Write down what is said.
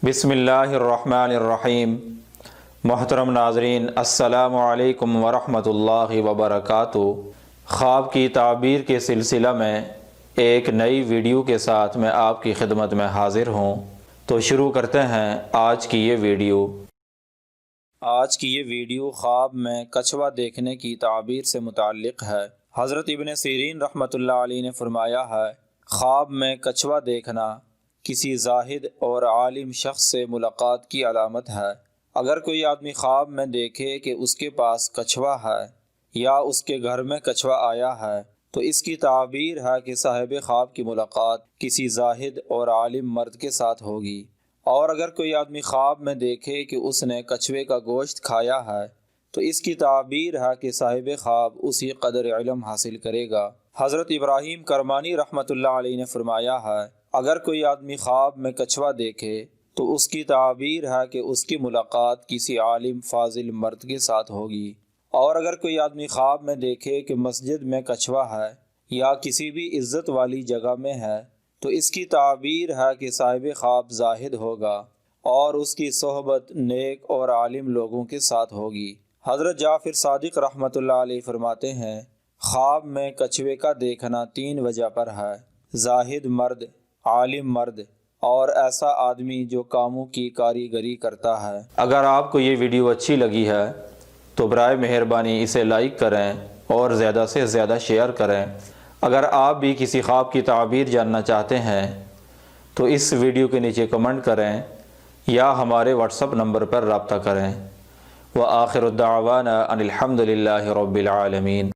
بسم اللہ الرحمن الرحیم۔ محترم ناظرین، السلام علیکم ورحمۃ اللہ وبرکاتہ۔ خواب کی تعبیر کے سلسلہ میں ایک نئی ویڈیو کے ساتھ میں آپ کی خدمت میں حاضر ہوں، تو شروع کرتے ہیں آج کی یہ ویڈیو۔ آج کی یہ ویڈیو خواب میں کچھوا دیکھنے کی تعبیر سے متعلق ہے۔ حضرت ابن سیرین رحمۃ اللہ علیہ نے فرمایا ہے، خواب میں کچھوا دیکھنا کسی زاہد اور عالم شخص سے ملاقات کی علامت ہے۔ اگر کوئی آدمی خواب میں دیکھے کہ اس کے پاس کچھوا ہے یا اس کے گھر میں کچھوا آیا ہے، تو اس کی تعبیر ہے کہ صاحب خواب کی ملاقات کسی زاہد اور عالم مرد کے ساتھ ہوگی۔ اور اگر کوئی آدمی خواب میں دیکھے کہ اس نے کچھوے کا گوشت کھایا ہے، تو اس کی تعبیر ہے کہ صاحب خواب اسی قدر علم حاصل کرے گا۔ حضرت ابراہیم کرمانی رحمۃ اللہ علیہ نے فرمایا ہے، اگر کوئی آدمی خواب میں کچھوا دیکھے تو اس کی تعبیر ہے کہ اس کی ملاقات کسی عالم فاضل مرد کے ساتھ ہوگی۔ اور اگر کوئی آدمی خواب میں دیکھے کہ مسجد میں کچھوا ہے یا کسی بھی عزت والی جگہ میں ہے، تو اس کی تعبیر ہے کہ صاحب خواب زاہد ہوگا اور اس کی صحبت نیک اور عالم لوگوں کے ساتھ ہوگی۔ حضرت جعفر صادق رحمۃ اللہ علیہ فرماتے ہیں، خواب میں کچھوے کا دیکھنا 3 وجہ پر ہے: زاہد مرد، عالم مرد، اور ایسا آدمی جو کاموں کی کاریگری کرتا ہے۔ اگر آپ کو یہ ویڈیو اچھی لگی ہے تو برائے مہربانی اسے لائک کریں اور زیادہ سے زیادہ شیئر کریں۔ اگر آپ بھی کسی خواب کی تعبیر جاننا چاہتے ہیں تو اس ویڈیو کے نیچے کمنٹ کریں یا ہمارے واٹس ایپ نمبر پر رابطہ کریں۔ وآخر الدعوانا ان الحمد للہ رب العالمین۔